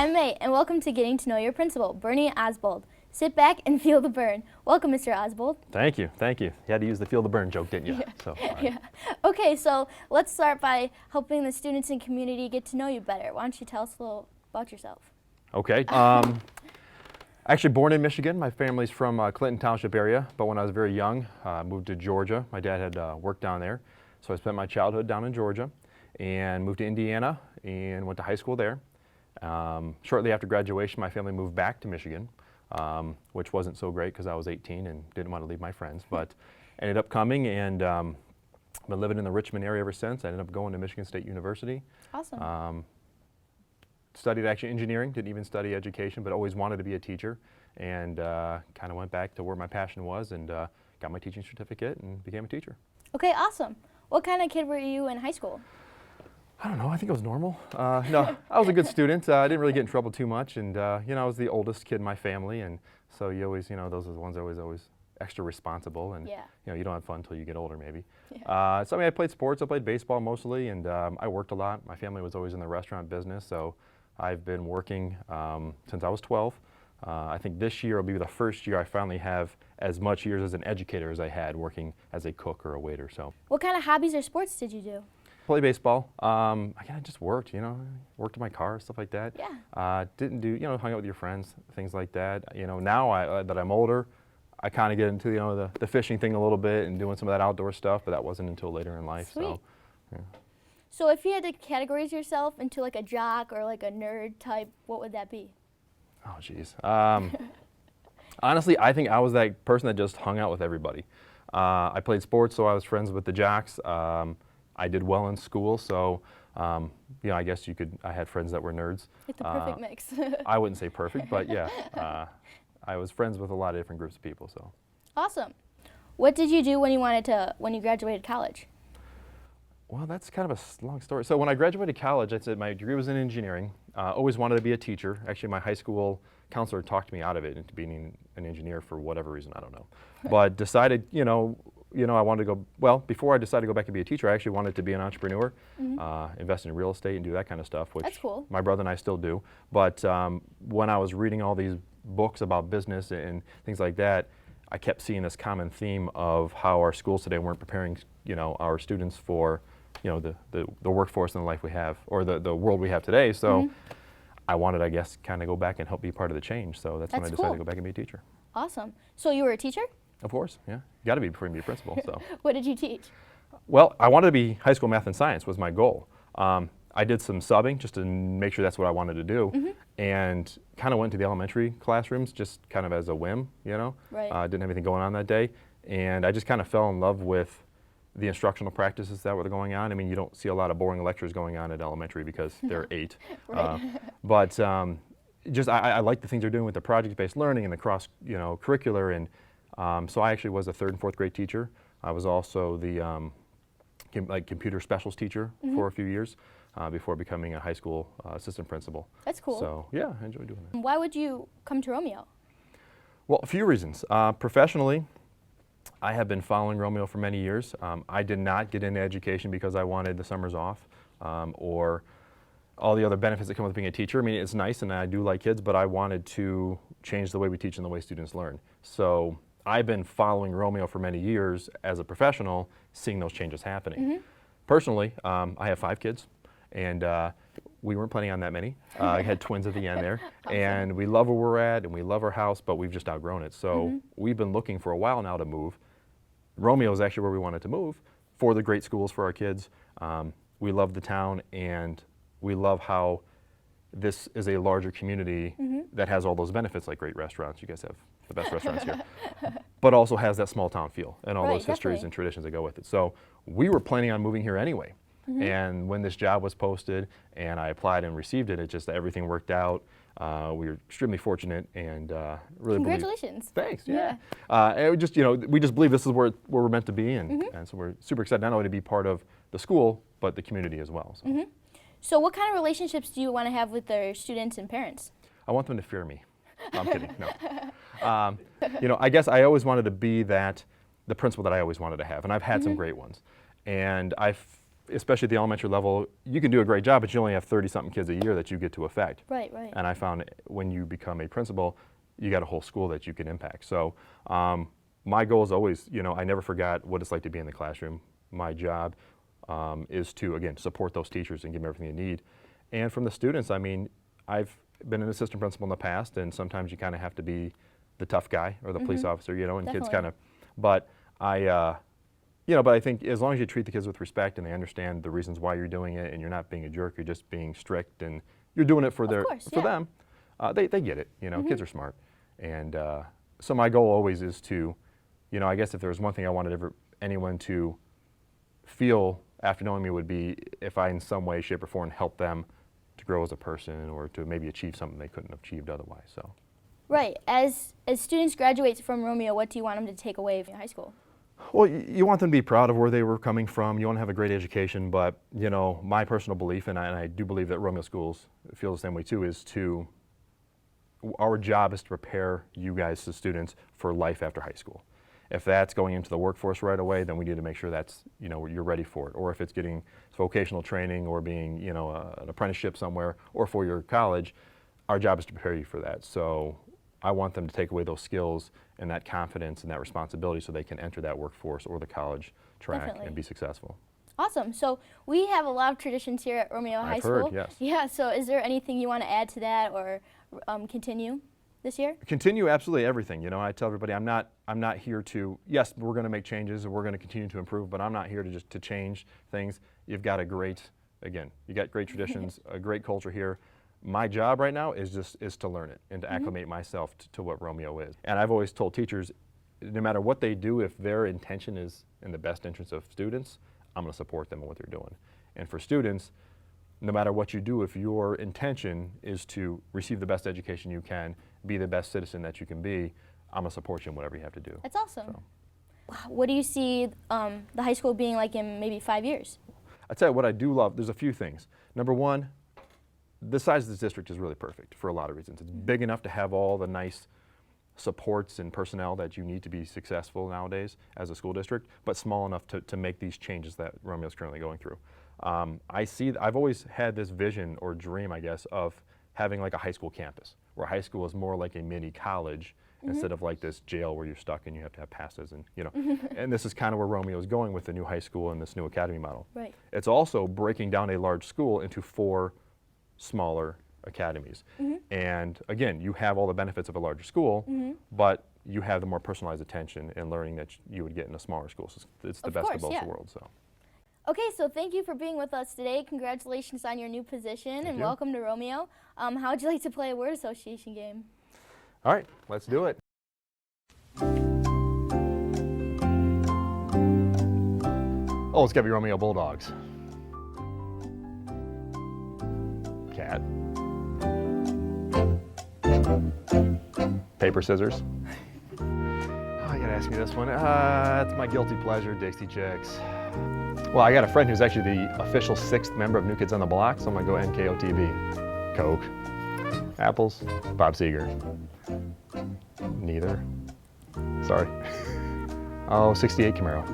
I'm May, and welcome to Getting to Know Your Principal, Bernie Osebold. Sit back and feel the burn. Welcome, Mr. Osebold. Thank you, thank you. You had to use the feel the burn joke, didn't you? Yeah. So, Yeah. Okay, so let's start by helping the students and community get to know you better. Why don't you tell us a little about yourself? Okay. Actually born in Michigan. My family's from Clinton Township area, but when I was very young, I moved to Georgia. My dad had worked down there, so I spent my childhood down in Georgia and moved to Indiana and went to high school there. Shortly after graduation, my family moved back to Michigan, which wasn't so great because I was 18 and didn't want to leave my friends, but ended up coming and been living in the Richmond area ever since. I ended up going to Michigan State University. Awesome. Studied actually engineering, didn't even study education, but always wanted to be a teacher, and kind of went back to where my passion was and got my teaching certificate and became a teacher. Okay, awesome. What kind of kid were you in high school? I don't know, I think it was normal. No, I was a good student. I didn't really get in trouble too much, and you know, I was the oldest kid in my family, and so you always, you know, those are the ones always extra responsible, and Yeah. you know, you don't have fun until you get older maybe. Yeah. So I mean, I played sports, I played baseball mostly, and I worked a lot. My family was always in the restaurant business, so I've been working since I was 12. I think this year will be the first year I finally have as much years as an educator as I had working as a cook or a waiter. So, What kind of hobbies or sports did you do? play baseball. I kind of just worked, you know, worked in my car, stuff like that. Yeah. Didn't do, you know, hung out with your friends, things like that. You know, now that I'm older, I kind of get into, you know, the fishing thing a little bit and doing some of that outdoor stuff, but that wasn't until later in life. Sweet. So, yeah. So if you had to categorize yourself into like a jock or like a nerd type, what would that be? Oh, geez. Honestly, I think I was that person that just hung out with everybody. I played sports, so I was friends with the jocks. I did well in school, so you know, I guess I had friends that were nerds. Like the perfect mix. I wouldn't say perfect, but yeah, I was friends with a lot of different groups of people. So. Awesome. What did you do when you graduated college? Well, that's kind of a long story. So when I graduated college, I said my degree was in engineering. Always wanted to be a teacher. Actually, my high school counselor talked me out of it into being an engineer for whatever reason, I don't know. But decided, you know, I wanted to go, well, before I decided to go back to be a teacher, I actually wanted to be an entrepreneur, invest in real estate and do that kind of stuff, which That's cool. My brother and I still do. But when I was reading all these books about business and things like that, I kept seeing this common theme of how our schools today weren't preparing, you know, our students for, you know, the workforce and the life we have, or the world we have today. So I wanted, I guess, kind of go back and help be part of the change. So that's when I decided to go back and be a teacher. Awesome. So you were a teacher? Of course, yeah. You got to be before you be a principal. So. What did you teach? Well, I wanted to be high school math and science was my goal. I did some subbing just to make sure that's what I wanted to do, and kind of went to the elementary classrooms just kind of as a whim, you know. Right. Didn't have anything going on that day, and I just kind of fell in love with the instructional practices that were going on. I mean, you don't see a lot of boring lectures going on at elementary because they're 8. Right. But just I like the things they're doing with the project-based learning and the cross, you know, curricular. And so I actually was a 3rd and 4th grade teacher. I was also the computer specials teacher for a few years before becoming a high school assistant principal. That's cool. So yeah, I enjoy doing that. Why would you come to Romeo? Well, a few reasons. Professionally, I have been following Romeo for many years. I did not get into education because I wanted the summers off or all the other benefits that come with being a teacher. I mean, it's nice and I do like kids, but I wanted to change the way we teach and the way students learn. So I've been following Romeo for many years as a professional, seeing those changes happening. Personally, I have 5 kids, and we weren't planning on that many. I had twins at the end there. Awesome. And we love where we're at, and we love our house, but we've just outgrown it. So we've been looking for a while now to move. Romeo is actually where we wanted to move for the great schools for our kids. We love the town, and we love how this is a larger community that has all those benefits like great restaurants. You guys have the best restaurants here. But also has that small town feel and all those histories and traditions that go with it. So we were planning on moving here anyway. And when this job was posted and I applied and received it, everything worked out. We were extremely fortunate and really Congratulations. Thanks. Yeah. And we just, you know, we just believe this is where we're meant to be, and so we're super excited not only to be part of the school but the community as well. So. So what kind of relationships do you want to have with their students and parents? I want them to fear me. No, I'm kidding. No. You know, I guess I always wanted to be the principal that I always wanted to have, and I've had some great ones. And I especially at the elementary level, you can do a great job, but you only have 30-something kids a year that you get to affect. Right, right. And I found when you become a principal, you got a whole school that you can impact. So my goal is always, you know, I never forgot what it's like to be in the classroom. My job is to, again, support those teachers and give them everything they need. And from the students, I mean, I've been an assistant principal in the past, and sometimes you kind of have to be the tough guy or the police officer, you know, and kids kind of, but you know, but I think as long as you treat the kids with respect and they understand the reasons why you're doing it and you're not being a jerk, you're just being strict and you're doing it for them, they get it, you know, kids are smart. And so my goal always is to, you know, I guess if there was one thing I wanted anyone to feel after knowing me would be if I in some way, shape or form help them to grow as a person or to maybe achieve something they couldn't have achieved otherwise, so. Right, as students graduate from Romeo, what do you want them to take away from high school? Well, you want them to be proud of where they were coming from. You want to have a great education, but you know, my personal belief, and I do believe that Romeo schools feel the same way too, is our job is to prepare you guys as students for life after high school. If that's going into the workforce right away, then we need to make sure that's, you know, you're ready for it. Or if it's getting vocational training or being, you know, an apprenticeship somewhere or for your college, our job is to prepare you for that. So I want them to take away those skills and that confidence and that responsibility so they can enter that workforce or the college track and be successful. Awesome. So we have a lot of traditions here at Romeo High School. I've heard, yes. Yeah, so is there anything you want to add to that or continue this year? Continue absolutely everything. You know, I tell everybody I'm not here to, yes, we're going to make changes and we're going to continue to improve, but I'm not here to just to change things. You've got you got great traditions, a great culture here. My job right now is to learn it and to acclimate myself to what Romeo is. And I've always told teachers, no matter what they do, if their intention is in the best interest of students, I'm going to support them in what they're doing. And for students, no matter what you do, if your intention is to receive the best education you can, be the best citizen that you can be, I'm going to support you in whatever you have to do. That's awesome. So. What do you see the high school being like in maybe 5 years? I'll tell you what I do love. There's a few things. Number one, the size of this district is really perfect for a lot of reasons. It's big enough to have all the nice supports and personnel that you need to be successful nowadays as a school district, but small enough to make these changes that Romeo's currently going through. I've always had this vision or dream, I guess, of having like a high school campus, where high school is more like a mini college instead of like this jail where you're stuck and you have to have passes and, you know. And this is kind of where Romeo is going with the new high school and this new academy model. Right. It's also breaking down a large school into 4 smaller academies. And again, you have all the benefits of a larger school, but you have the more personalized attention and learning that you would get in a smaller school. So it's the best of both worlds. So. Okay, so thank you for being with us today. Congratulations on your new position and welcome to Romeo. How would you like to play a word association game? All right, let's do it. Oh, it's got to be Romeo Bulldogs. Cat. Paper, scissors. Oh, you gotta ask me this one. It's my guilty pleasure, Dixie Chicks. Well, I got a friend who's actually the official 6th member of New Kids on the Block, so I'm gonna go NKOTB. Coke. Apples. Bob Seger. Neither. Sorry. Oh, 68 Camaro.